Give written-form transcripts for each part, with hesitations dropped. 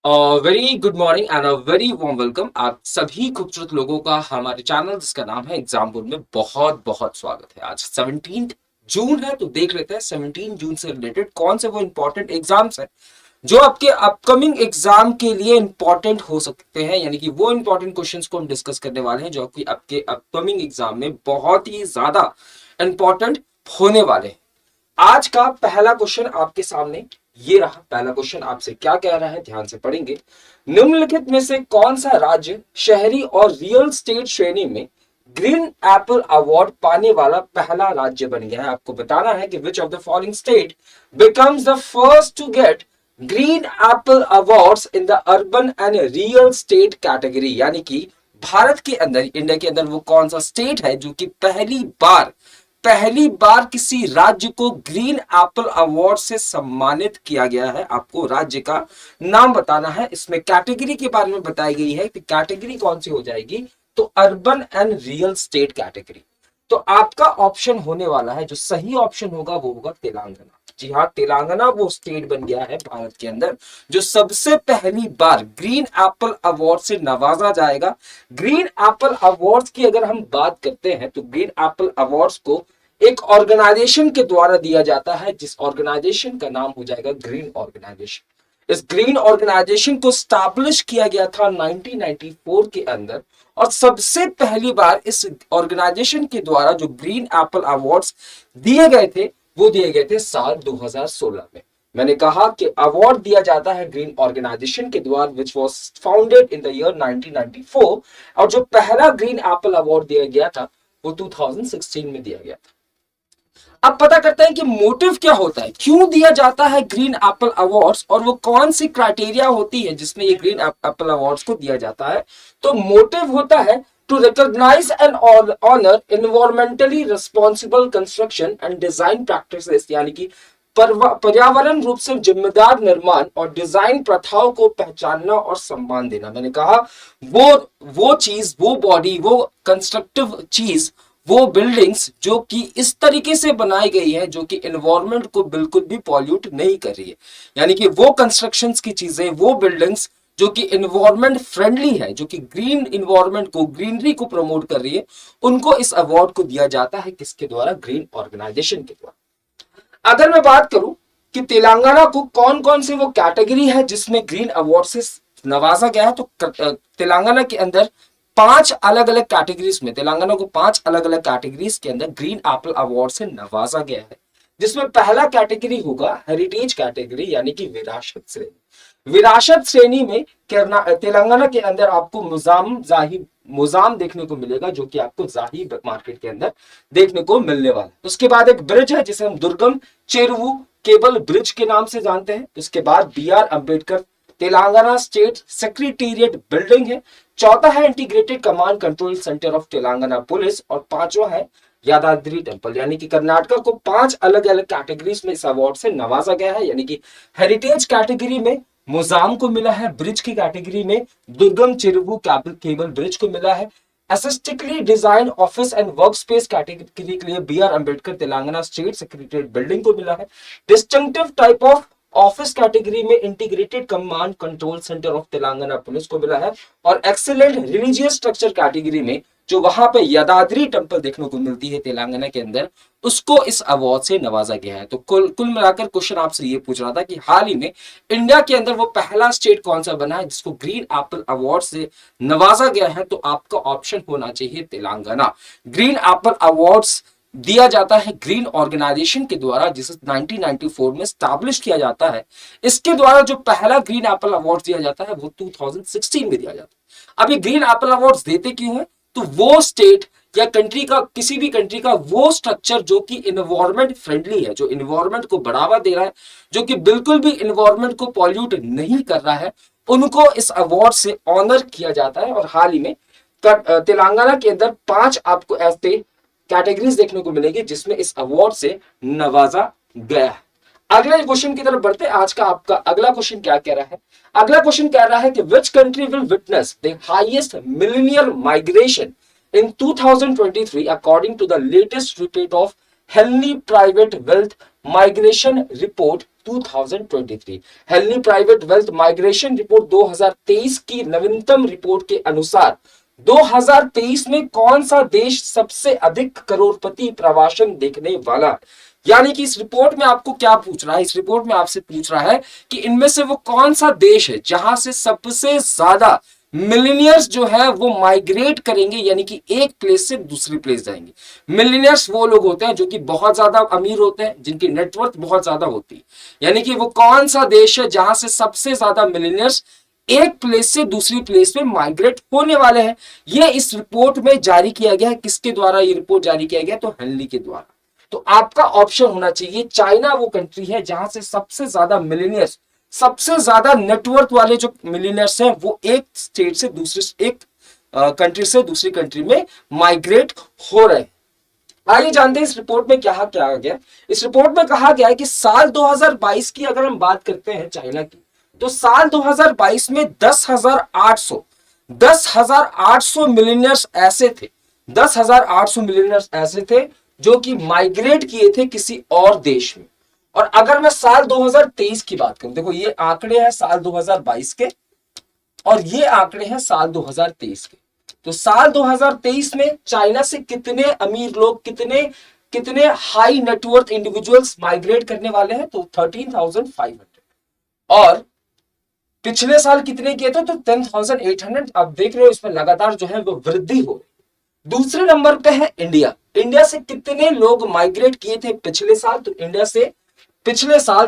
Very good morning and a very warm welcome. आप सभी खूबसूरत लोगों का हमारे चैनल जिसका नाम है एग्जाम बोर्ड में बहुत बहुत स्वागत है। आज 17 जून है, तो देख लेते हैं 17 जून से रिलेटेड कौन से वो इंपॉर्टेंट एग्जाम्स हैं जो आपके अपकमिंग एग्जाम के लिए इंपॉर्टेंट हो सकते हैं। यानी कि वो इंपॉर्टेंट क्वेश्चंस को हम डिस्कस करने वाले हैं जो कि आपके अपकमिंग एग्जाम में बहुत ही ज्यादा इंपॉर्टेंट होने वाले हैं। आज का पहला क्वेश्चन आपके सामने ये रहा। पहला क्वेश्चन आपसे क्या कह रहा है, ध्यान से पढ़ेंगे। निम्नलिखित में से कौन सा राज्य शहरी और रियल स्टेट श्रेणी में ग्रीन एप्पल अवार्ड पाने वाला पहला राज्य बन गया है? आपको बताना है कि which of the following state becomes the first to get green apple awards in the urban and real estate category. यानी कि भारत के अंदर, इंडिया के अंदर वो कौन सा स्टेट है जो कि पहली बार किसी राज्य को ग्रीन एप्पल अवार्ड से सम्मानित किया गया है। आपको राज्य का नाम बताना है। इसमें कैटेगरी के बारे में बताई गई है कि कैटेगरी कौन सी हो जाएगी, तो urban and real estate category. तो आपका ऑप्शन होने वाला है, जो सही ऑप्शन होगा वो होगा तेलंगाना। जी हाँ, तेलंगाना वो स्टेट बन गया है भारत के अंदर जो सबसे पहली बार ग्रीन एप्पल अवार्ड से नवाजा जाएगा। ग्रीन एप्पल अवार्ड्स की अगर हम बात करते हैं तो ग्रीन एप्पल अवार्ड्स को एक ऑर्गेनाइजेशन के द्वारा दिया जाता है, जिस ऑर्गेनाइजेशन का नाम हो जाएगा ग्रीन ऑर्गेनाइजेशन। इस ग्रीन ऑर्गेनाइजेशन को स्टैब्लिश किया गया था 1994 के अंदर, और सबसे पहली बार इस ऑर्गेनाइजेशन के द्वारा जो ग्रीन एप्पल अवार्ड्स दिए गए थे वो दिए गए थे साल 2016 में। मैंने कहा कि अवार्ड दिया जाता है ग्रीन ऑर्गेनाइजेशन के द्वारा which was founded in the year 1994, और जो पहला ग्रीन एप्पल अवार्ड दिया गया था वो 2016 में दिया गया था। अब पता करते हैं कि मोटिव क्या होता है, क्यों दिया जाता है ग्रीन एप्पल अवार्ड्स, और वो कौन सी क्राइटेरिया होती है जिसमें ये ग्रीन एप्पल अवार्ड्स को दिया जाता है। तो मोटिव होता है to recognise and honour environmentally responsible construction and design practices. यानी कि पर्यावरण रूप से जिम्मेदार निर्माण और डिजाइन प्रथाओं को पहचानना और सम्मान देना। मैंने कहा वो चीज, वो बॉडी, वो कंस्ट्रक्टिव चीज, वो बिल्डिंग्स जो कि इस तरीके से बनाई गई है जो कि एनवायरनमेंट को बिल्कुल भी पॉल्यूट नहीं कर रही है। यानी कि वो कंस्ट्रक्शंस की चीजें, वो बिल्डिंग्स जो कि एनवायरनमेंट फ्रेंडली है, जो कि ग्रीन एनवायरनमेंट को, ग्रीनरी को प्रमोट कर रही है, उनको इस अवार्ड को दिया जाता है। किसके द्वारा? ग्रीन ऑर्गेनाइजेशन के द्वारा। अगर मैं बात करूं कि तेलंगाना को कौन कौन से वो कैटेगरी है जिसमें ग्रीन अवार्ड से नवाजा गया है, तो तेलंगाना के अंदर पांच अलग अलग कैटेगरीज में, तेलंगाना को पांच अलग अलग कैटेगरीज के अंदर ग्रीन एप्पल अवार्ड से नवाजा गया है। जिसमें पहला कैटेगरी होगा हेरिटेज कैटेगरी, यानी कि विरासत श्रेणी। विरासत श्रेणी में तेलंगाना के अंदर आपको मुजाम देखने को मिलेगा, जो कि आपको जाही मार्केट के अंदर देखने को मिलने वाला है। उसके बाद एक ब्रिज है जिसे हम दुर्गम चेरुवु केबल ब्रिज के नाम से जानते हैं। उसके बाद BR Ambedkar Telangana state secretariat building है। चौथा है integrated command control centre of Telangana police, और पांचवा है यादाद्री टेम्पल। यानी कि कर्नाटक को पांच अलग अलग कैटेगरीज में इस अवार्ड से नवाजा गया है। यानी कि हेरिटेज कैटेगरी में मुजाम को मिला है, ब्रिज की कैटेगरी में दुर्गम चिरुवु केबल ब्रिज को मिला है, aesthetically design office and work space category के लिए BR Ambedkar Telangana state secretariat building को मिला है, distinctive type of office category में integrated command control centre of Telangana police को मिला है, और एक्सीलेंट रिलीजियस स्ट्रक्चर कैटेगरी में जो वहां पे यादाद्री टेम्पल देखने को मिलती है तेलंगाना के अंदर, उसको इस अवार्ड से नवाजा गया है। तो कुल मिलाकर क्वेश्चन आपसे ये पूछ रहा था कि हाल ही में इंडिया के अंदर वो पहला स्टेट कौन सा बना है जिसको ग्रीन एप्पल अवार्ड से नवाजा गया है, तो आपका ऑप्शन होना चाहिए तेलंगाना। ग्रीन एप्पल अवार्ड्स दिया जाता है ग्रीन ऑर्गेनाइजेशन के द्वारा, जिसे 1994 में स्टैब्लिश किया जाता है। इसके द्वारा जो पहला ग्रीन एप्पल अवार्ड दिया जाता है वो 2016 में दिया जाता है। अब ये ग्रीन एप्पल अवार्ड्स देते क्यों है? तो वो स्टेट या कंट्री का, किसी भी कंट्री का वो स्ट्रक्चर जो कि इन्वायरमेंट फ्रेंडली है, जो इन्वायरमेंट को बढ़ावा दे रहा है, जो कि बिल्कुल भी इन्वायरमेंट को पॉल्यूट नहीं कर रहा है, उनको इस अवार्ड से ऑनर किया जाता है। और हाल ही में तेलंगाना के अंदर पांच आपको ऐसे कैटेगरीज देखने को मिलेगी जिसमें इस अवार्ड से नवाजा गया है। अगले क्वेश्चन की तरफ बढ़ते हैं। आज का आपका अगला क्वेश्चन क्या कह रहा है? अगला क्वेश्चन कह रहा है कि which country will witness the highest millennial migration in 2023 according to the latest report of Henley private wealth migration report 2023। Henley private wealth migration report 2023 की नवीनतम रिपोर्ट के अनुसार 2023 में कौन सा देश सबसे अधिक करोड़पति प्रवासन देखने वाला। यानी कि इस रिपोर्ट में आपको क्या पूछ रहा है, इस रिपोर्ट में आपसे पूछ रहा है कि इनमें से वो कौन सा देश है जहां से सबसे ज्यादा मिलीनियर्स जो है वो माइग्रेट करेंगे, यानी कि एक प्लेस से दूसरी प्लेस जाएंगे। मिलीनियर्स वो लोग होते हैं जो कि बहुत ज्यादा अमीर होते हैं, जिनकी नेटवर्थ बहुत ज्यादा होती है। यानी कि वो कौन सा देश है जहां से सबसे ज्यादा मिलीनियर्स एक प्लेस से दूसरी प्लेस में माइग्रेट होने वाले हैं। ये इस रिपोर्ट में जारी किया गया है। किसके द्वारा ये रिपोर्ट जारी किया गया? तो हेनली के द्वारा। तो आपका ऑप्शन होना चाहिए चाइना वो कंट्री है जहां से सबसे ज्यादा मिलीनियर्स, सबसे ज्यादा नेटवर्थ वाले जो मिलीनियर्स हैं वो एक स्टेट से दूसरे, एक कंट्री से दूसरी कंट्री में माइग्रेट हो रहे हैं। आइए जानते हैं इस रिपोर्ट में क्या क्या गया। इस रिपोर्ट में कहा गया है कि साल 2022 की अगर हम बात करते हैं चाइना की, तो साल 2022 में 10,800 मिलीनियर्स ऐसे थे, 10,800 मिलीनियर्स ऐसे थे जो कि माइग्रेट किए थे किसी और देश में। और अगर मैं साल 2023 की बात करूं, देखो ये आंकड़े हैं साल 2022 के और ये आंकड़े हैं साल 2023 के। तो साल 2023 में चाइना से कितने अमीर लोग, कितने कितने हाई नेटवर्थ इंडिविजुअल्स माइग्रेट करने वाले हैं? तो 13,500। और पिछले साल कितने किए थे? तो 10,800। अब देख रहे हो इसमें लगातार जो है वो वृद्धि हो रही। दूसरे नंबर पे है इंडिया। इंडिया से कितने लोग माइग्रेट किए थे पिछले साल? तो इंडिया से पिछले साल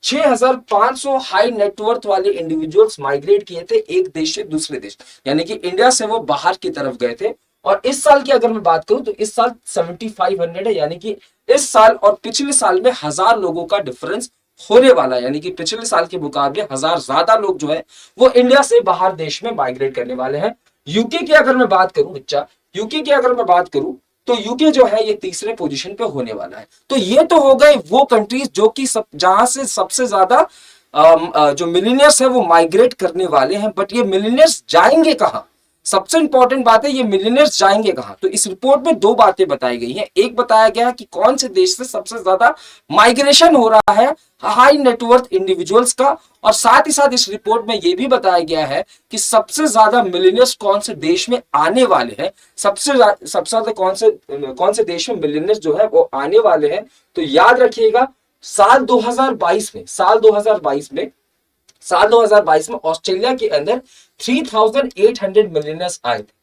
6,500 हाई नेटवर्थ वाले इंडिविजुअल्स माइग्रेट किए थे एक देश से दूसरे देश, यानी कि इंडिया से वो बाहर की तरफ गए थे। और इस साल की अगर मैं बात करूं तो इस साल 7,500 है, यानी कि इस साल और पिछले साल में 1,000 लोगों का डिफरेंस होने वाला है। यानी कि पिछले साल के मुकाबले 1,000 ज्यादा लोग जो है वो इंडिया से बाहर देश में माइग्रेट करने वाले हैं। यूके की अगर मैं बात करूं बच्चा, यूके की अगर मैं बात करूं तो यूके जो है ये तीसरे पोजीशन पे होने वाला है। तो ये तो हो गए वो कंट्रीज जो कि जहां से सबसे ज्यादा जो मिलीनियर्स है वो माइग्रेट करने वाले हैं। बट ये मिलीनियर्स जाएंगे कहां? सबसे इंपॉर्टेंट बात है ये मिलीनियर्स जाएंगे कहां। तो इस रिपोर्ट में दो बातें बताई गई हैं। एक बताया गया है कि कौन से देश से सबसे ज्यादा माइग्रेशन हो रहा है हाई नेटवर्थ इंडिविजुअल्स का, और साथ ही साथ इस रिपोर्ट में यह भी बताया गया है कि सबसे ज्यादा मिलीनियर्स कौन से देश में आने वाले हैं, सबसे ज्यादा कौन से देश में मिलीनियर्स जो है वो आने वाले हैं। तो याद रखिएगा साल 2022 में, साल 2022 में ऑस्ट्रेलिया के अंदर 3,800 मिलियनर्स आए थे।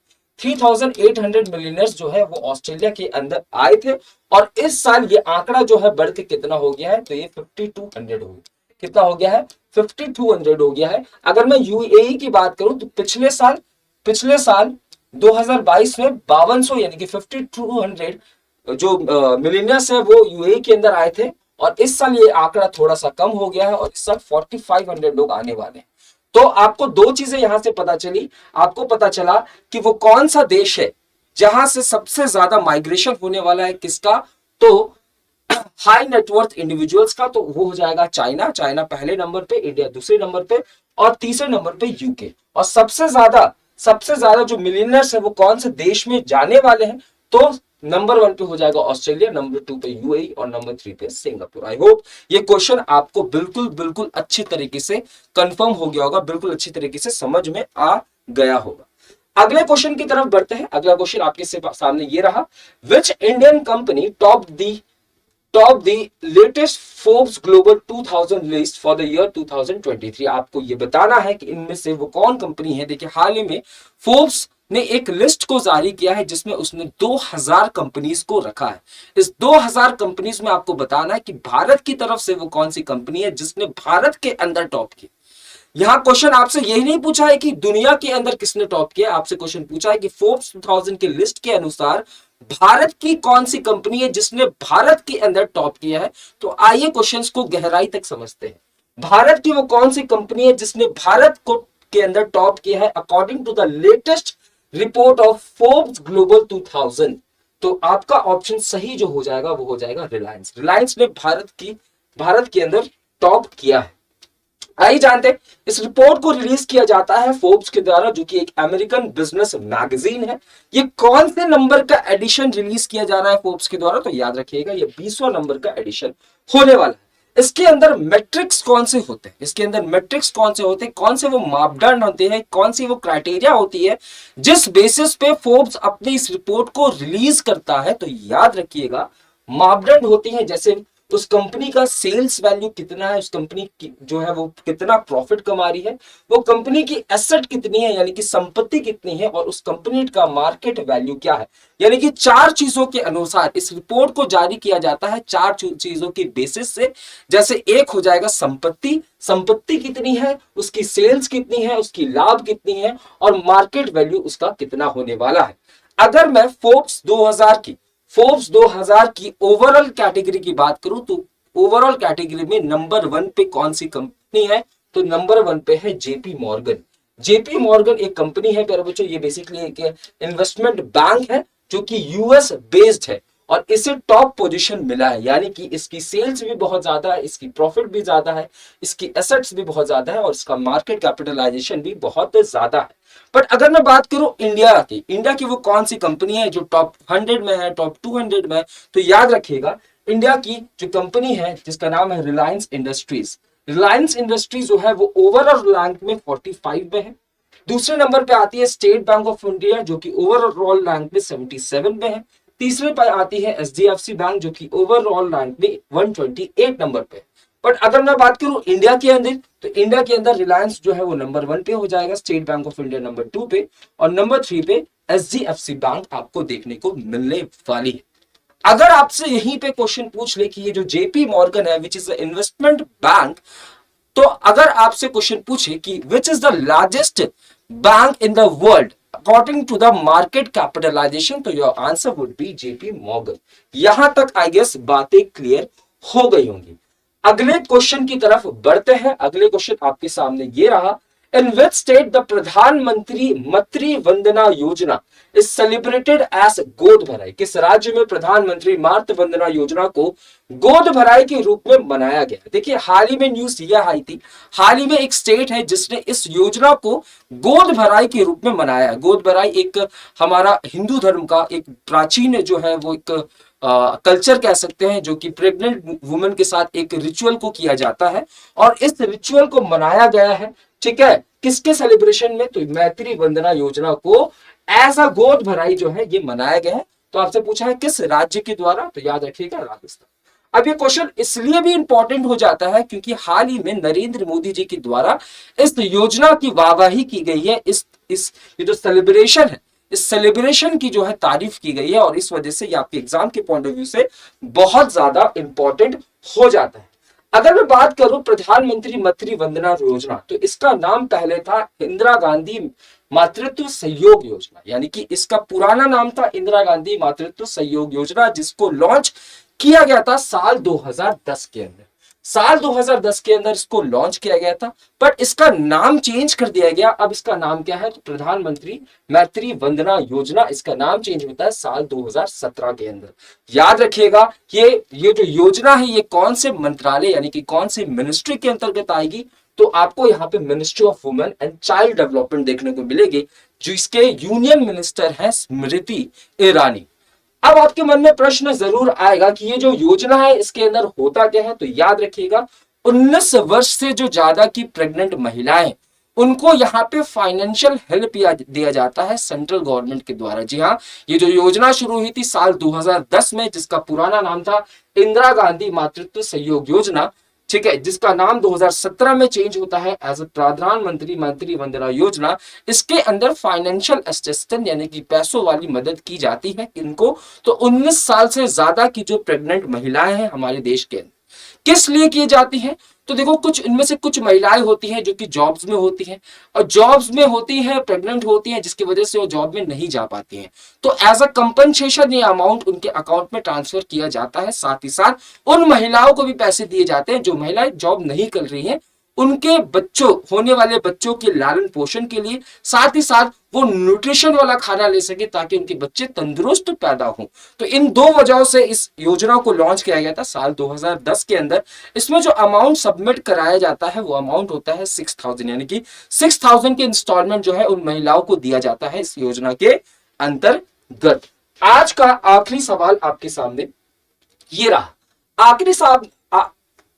3,800 मिलियनर्स जो है वो ऑस्ट्रेलिया के अंदर आए थे। और इस साल ये आंकड़ा जो है बढ़ के कितना हो गया है? तो ये 5,200 हो गया। कितना हो गया है? 5,200 हो गया है। अगर मैं यूएई की बात करूं तो पिछले साल 2022 में 5,200 यानी कि 5,200 जो मिलियनर्स है वो यूएई के अंदर आए थे। और इस साल ये आंकड़ा थोड़ा सा कम हो गया है और इस साल 4,500 लोग आने वाले हैं। तो आपको दो चीजें यहां से पता चली। आपको पता चला कि वो कौन सा देश है जहां से सबसे ज्यादा माइग्रेशन होने वाला है। किसका? तो हाई नेटवर्थ इंडिविजुअल्स का। तो वो हो जाएगा चाइना। चाइना पहले नंबर पे, इंडिया दूसरे नंबर पे और तीसरे नंबर पे यूके। और सबसे ज्यादा जो मिलियनर्स है वो कौन से देश में जाने वाले हैं? तो नंबर 1 पे हो जाएगा ऑस्ट्रेलिया, नंबर 2 पे यूएई और नंबर 3 पे सिंगापुर। आई होप ये क्वेश्चन आपको बिल्कुल अच्छी तरीके से कंफर्म हो गया होगा, बिल्कुल अच्छी तरीके से समझ में आ गया होगा। अगले क्वेश्चन की तरफ बढ़ते हैं। अगला क्वेश्चन आपके सामने ये रहा, which Indian company top the latest Forbes global 2000 list for the year 2023। आपको ये बताना है कि इनमें से वो कौन कंपनी है। देखिए हाल ही में फोर्ब्स ने एक लिस्ट को जारी किया है जिसमें उसने 2,000 कंपनीज को रखा है। इस 2,000 कंपनीज में आपको बताना है कि भारत की तरफ से वो कौन सी कंपनी है जिसने भारत के अंदर टॉप किया। यहां क्वेश्चन आपसे यही नहीं पूछा है कि दुनिया के अंदर किसने टॉप किया, आपसे क्वेश्चन पूछा है कि फोर्ब्स 2000 के लिस्ट के अनुसार भारत की कौन सी कंपनी है जिसने भारत के अंदर टॉप किया है। तो आइए क्वेश्चंस को गहराई तक समझते हैं। भारत की वो कौन सी कंपनी है जिसने भारत को के अंदर टॉप किया है according to the latest report of Forbes global 2000। तो आपका ऑप्शन सही जो हो जाएगा वो हो जाएगा रिलायंस। रिलायंस ने भारत के अंदर टॉप किया है। आइए जानते हैं, इस रिपोर्ट को रिलीज किया जाता है फोर्ब्स के द्वारा, जो कि एक अमेरिकन बिजनेस मैगजीन है। ये कौन से नंबर का एडिशन रिलीज किया जा रहा है फोर्ब्स के द्वारा, तो याद रखिएगा ये 20वां नंबर का एडिशन होने वाला है। इसके अंदर मैट्रिक्स कौन से होते हैं, इसके अंदर मैट्रिक्स कौन से होते हैं, कौन से वो मापदंड होते हैं, कौन सी वो क्राइटेरिया होती है जिस बेसिस पे फोर्ब्स अपनी इस रिपोर्ट को रिलीज करता है, तो याद रखिएगा मापदंड होती हैं जैसे उस कंपनी का सेल्स वैल्यू कितना है, उस कंपनी की जो है वो कितना प्रॉफिट कमा रही है, वो कंपनी की एसेट कितनी है यानी कि संपत्ति कितनी है, और उस कंपनी का मार्केट वैल्यू क्या है। यानी कि चार चीजों के अनुसार इस रिपोर्ट को जारी किया जाता है, चार चीजों के बेसिस से। जैसे एक हो जाएगा संपत्ति, संपत्ति कितनी है, उसकी सेल्स कितनी है, उसकी लाभ कितनी है, और मार्केट वैल्यू उसका कितना होने वाला है। अगर मैं फोर्ब्स 2000 की ओवरऑल कैटेगरी की बात करूं, तो ओवरऑल कैटेगरी में नंबर 1 पे कौन सी कंपनी है, तो नंबर 1 पे है जेपी मॉर्गन। जेपी मॉर्गन एक कंपनी है प्यारे बच्चों, ये बेसिकली एक इन्वेस्टमेंट बैंक है जो कि यूएस बेस्ड है, और इसे टॉप पोजीशन मिला है, यानी कि इसकी सेल्स भी बहुत ज्यादा है, इसकी प्रॉफिट भी ज्यादा है, इसकी एसेट्स भी बहुत ज्यादा है, और इसका मार्केट कैपिटलाइजेशन भी बहुत ज्यादा है। बट अगर मैं बात करूं इंडिया की वो कौन सी कंपनी है जो टॉप 100 में है, टॉप 200 में है, तो याद रखिएगा इंडिया की जो कंपनी है जिसका नाम है रिलायंस इंडस्ट्रीज। रिलायंस इंडस्ट्रीज जो है वो ओवरऑल रैंक में 45 में है। दूसरे नंबर पे आती है स्टेट बैंक ऑफ इंडिया जो कि ओवरऑल रैंक में 77 में है। तीसरे पर आती है एचडीएफसी बैंक जो कि ओवरऑल रैंक में 128 नंबर पे। बट अगर मैं बात करूं इंडिया के अंदर, तो इंडिया के अंदर रिलायंस जो है वो नंबर 1 पे हो जाएगा, state bank of India number 2 पे, और नंबर 3 पे एचडीएफसी बैंक आपको देखने को मिलने वाली है। अगर आपसे यहीं पे क्वेश्चन पूछ ले कि ये जो जेपी मॉर्गन है which is the investment bank, तो अगर आपसे क्वेश्चन पूछे कि which is the largest bank in the world according to the market capitalisation, तो your answer would be JP Morgan. यहां तक आई गेस बातें क्लियर हो गई होंगी। अगले क्वेश्चन की तरफ बढ़ते हैं। अगले क्वेश्चन आपके सामने ये रहा, इन विच स्टेट द प्रधानमंत्री मातृ Vandana Yojana is celebrated as गोद भराई। किस राज्य में प्रधानमंत्री मातृ वंदना योजना को गोद भराई के रूप में मनाया गया। देखिए हाल ही में न्यूज यह आई थी, हाल ही में एक स्टेट है जिसने इस योजना को गोद भराई के रूप में मनाया है। गोद भराई एक हमारा हिंदू धर्म का एक प्राचीन जो है वो एक कल्चर कह सकते हैं, जो कि प्रेग्नेंट वुमेन के साथ एक रिचुअल को किया जाता है, और इस रिचुअल को मनाया गया है, ठीक है, किसके सेलिब्रेशन में, तो मैत्री वंदना योजना को एज अ गोद भराई जो है ये मनाया गया है। तो आपसे पूछा है किस राज्य के द्वारा, तो याद रखिएगा राजस्थान। अब ये क्वेश्चन इसलिए भी इंपॉर्टेंट हो जाता है क्योंकि हाल ही में नरेंद्र मोदी जी के द्वारा इस योजना की वाहवाही की गई है, इस ये जो सेलिब्रेशन है, इस सेलिब्रेशन की जो है तारीफ की गई है, और इस वजह से ये आपके एग्जाम के पॉइंट ऑफ व्यू से बहुत ज्यादा इंपॉर्टेंट हो जाता है। अगर मैं बात करूं प्रधानमंत्री मातृ वंदना योजना, तो इसका नाम पहले था इंदिरा गांधी मातृत्व सहयोग योजना, यानी कि इसका पुराना नाम था इंदिरा गांधी मातृत्व सहयोग योजना, जिसको लॉन्च किया गया था साल 2010 के अंदर। साल 2010 के अंदर इसको लॉन्च किया गया था, बट इसका नाम चेंज कर दिया गया। अब इसका नाम क्या है, तो प्रधानमंत्री मातृ वंदना योजना, इसका नाम चेंज होता है साल 2017 के अंदर। याद रखिएगा ये जो योजना है ये कौन से मंत्रालय यानी कि कौन से मिनिस्ट्री के अंतर्गत आएगी, तो आपको यहाँ पे ministry of women and child development देखने को मिलेगी, जिसके यूनियन मिनिस्टर है स्मृति ईरानी। अब आपके मन में प्रश्न जरूर आएगा कि ये जो योजना है इसके अंदर होता क्या है, तो याद रखिएगा 19 वर्ष से जो ज्यादा की प्रेग्नेंट महिलाएं, उनको यहाँ पे फाइनेंशियल हेल्प दिया जाता है सेंट्रल गवर्नमेंट के द्वारा। जी हाँ, ये जो योजना शुरू हुई थी साल 2010 में, जिसका पुराना नाम था इंदिरा गांधी मातृत्व सहयोग योजना, ठीक है, जिसका नाम 2017 में चेंज होता है एज अ प्रधानमंत्री मातृ वंदना योजना। इसके अंदर फाइनेंशियल असिस्टेंस यानी कि पैसों वाली मदद की जाती है इनको, तो 19 साल से ज्यादा की जो प्रेग्नेंट महिलाएं हैं हमारे देश के अंदर, किस लिए की जाती है, तो देखो कुछ इनमें से कुछ महिलाएं होती हैं जो कि जॉब्स में होती हैं, और जॉब्स में होती हैं प्रेग्नेंट होती हैं, जिसकी वजह से वो जॉब में नहीं जा पाती हैं, तो एज अ कंपनसेशन ये अमाउंट उनके अकाउंट में ट्रांसफर किया जाता है। साथ ही साथ उन महिलाओं को भी पैसे दिए जाते हैं जो महिलाएं जॉब नहीं कर रही हैं, उनके बच्चों, होने वाले बच्चों के लालन पोषण के लिए, साथ ही साथ वो न्यूट्रिशन वाला खाना ले सके ताकि उनके बच्चे तंदुरुस्त पैदा हों। तो इन दो वजहों से इस योजना को लॉन्च किया गया था साल 2010 के अंदर। इसमें जो अमाउंट सबमिट कराया जाता है वो अमाउंट होता है 6000, यानी कि 6000 के इंस्टॉलमेंट जो है उन महिलाओं को दिया जाता है इस योजना के अंतर्गत। आज का आखिरी सवाल आपके सामने ये रहा। आखिरी साहब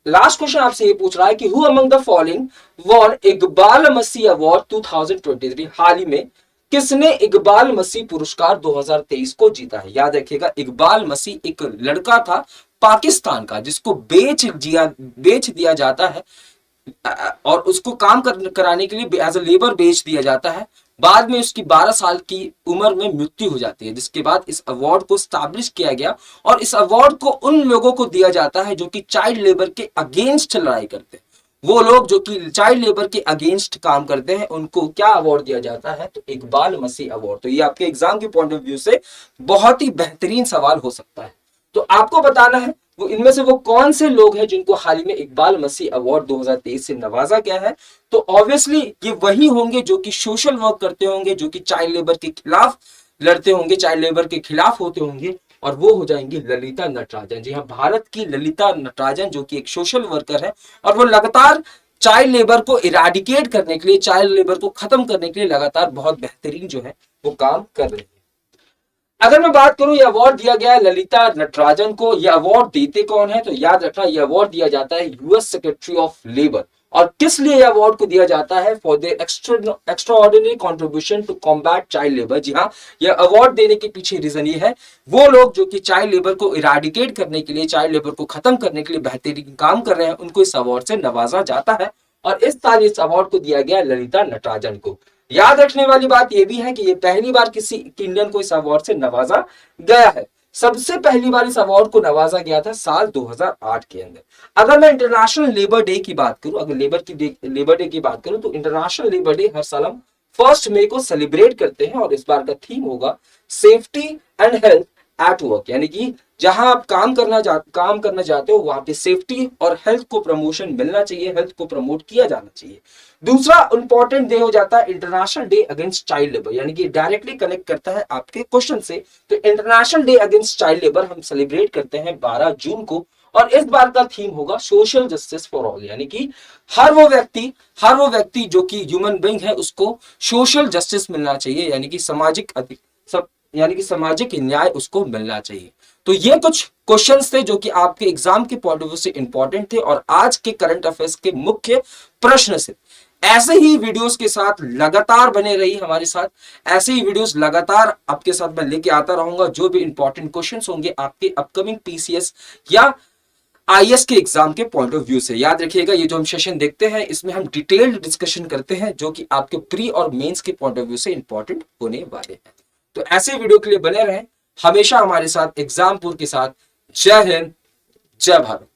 लास्ट क्वेश्चन आपसे ये पूछ रहा है कि who among the following von Iqbal Masih award 2023। हाल ही में किसने इकबाल मसीह पुरस्कार 2023 को जीता है? याद रखिएगा, इकबाल मसीह एक लड़का था पाकिस्तान का जिसको बेच दिया जाता है और उसको काम कराने के लिए एज ए लेबर बेच दिया जाता है। बाद में उसकी 12 साल की उम्र में मृत्यु हो जाती है, जिसके बाद इस अवार्ड को स्टैब्लिश किया गया और इस अवार्ड को उन लोगों को दिया जाता है जो कि चाइल्ड लेबर के अगेंस्ट लड़ाई करते हैं। वो लोग जो कि चाइल्ड लेबर के अगेंस्ट काम करते हैं उनको क्या अवार्ड दिया जाता है? तो इकबाल मसीह अवार्ड। तो ये आपके एग्जाम के पॉइंट ऑफ व्यू से बहुत ही बेहतरीन सवाल हो सकता है। तो आपको बताना है वो इनमें से वो कौन से लोग हैं जिनको हाल ही में इकबाल मसीह अवार्ड 2023 से नवाजा गया है। तो ऑब्वियसली ये वही होंगे जो कि सोशल वर्क करते होंगे, जो कि चाइल्ड लेबर के खिलाफ लड़ते होंगे, चाइल्ड लेबर के खिलाफ होते होंगे, और वो हो जाएंगी ललिता नटराजन। जी हाँ, भारत की ललिता नटराजन जो कि एक सोशल वर्कर है और वो लगातार चाइल्ड लेबर को इराडिकेट करने के लिए, चाइल्ड लेबर को खत्म करने के लिए लगातार बहुत बेहतरीन जो है वो काम कर रहे हैं। अगर मैं बात करूं, यह अवार्ड दिया गया है ललिता नटराजन को। यह अवार्ड देते कौन है? तो याद रखना, यह अवार्ड दिया जाता है यूएस सेक्रेटरी ऑफ लेबर। और किस लिए यह अवार्ड को दिया जाता है? For their extraordinary contribution to combat child labour. जी हाँ, यह अवार्ड देने के पीछे रीजन ये है, वो लोग जो कि चाइल्ड लेबर को इराडिकेट करने के लिए, चाइल्ड लेबर को खत्म करने के लिए बेहतरीन काम कर रहे हैं, उनको इस अवार्ड से नवाजा जाता है। और इस साल इस अवार्ड को दिया गया ललिता नटराजन को। याद रखने वाली बात यह भी है कि ये पहली बार किसी इंडियन को इस अवार्ड से नवाजा गया है। सबसे पहली बार इस अवार्ड को नवाजा गया था साल 2008 के अंदर। अगर मैं इंटरनेशनल लेबर डे की बात करूं, अगर लेबर डे की बात करूं, तो इंटरनेशनल लेबर डे हर साल हम 1 मई को सेलिब्रेट करते हैं और इस बार का थीम होगा safety and health at work. यानी कि जहां आप काम करना चाहते हो वहां पे सेफ्टी और हेल्थ को प्रमोशन मिलना चाहिए, हेल्थ को प्रमोट किया जाना चाहिए। दूसरा इंपॉर्टेंट डे हो जाता है international day against child labour, यानी कि डायरेक्टली कनेक्ट करता है आपके क्वेश्चन से। तो international day against child labour हम सेलिब्रेट करते हैं 12 जून को और इस बार का थीम होगा सोशल जस्टिस फॉर ऑल। यानी कि हर वो व्यक्ति जो कि ह्यूमन बीइंग है उसको सोशल जस्टिस मिलना चाहिए, यानी कि सामाजिक न्याय उसको मिलना चाहिए। तो ये कुछ क्वेश्चंस थे जो कि आपके एग्जाम के पॉइंट ऑफ व्यू से इंपॉर्टेंट थे और आज के करंट अफेयर्स के मुख्य प्रश्न से। ऐसे ही वीडियोस के साथ लगातार बने रही हमारे साथ, ऐसे ही वीडियोस लगातार आपके साथ मैं लेके आता रहूंगा। जो भी इंपॉर्टेंट क्वेश्चंस होंगे आपके अपकमिंग पीसीएस या आईएएस के एग्जाम के पॉइंट ऑफ व्यू से, याद रखिएगा ये जो हम सेशन देखते हैं इसमें हम डिटेल्ड डिस्कशन करते हैं जो कि आपके प्री और मेंस के पॉइंट ऑफ व्यू से इंपॉर्टेंट होने वाले हैं। तो ऐसे वीडियो के लिए बने रहें हमेशा हमारे साथ एग्जामपुर के साथ। जय हिंद, जय भारत।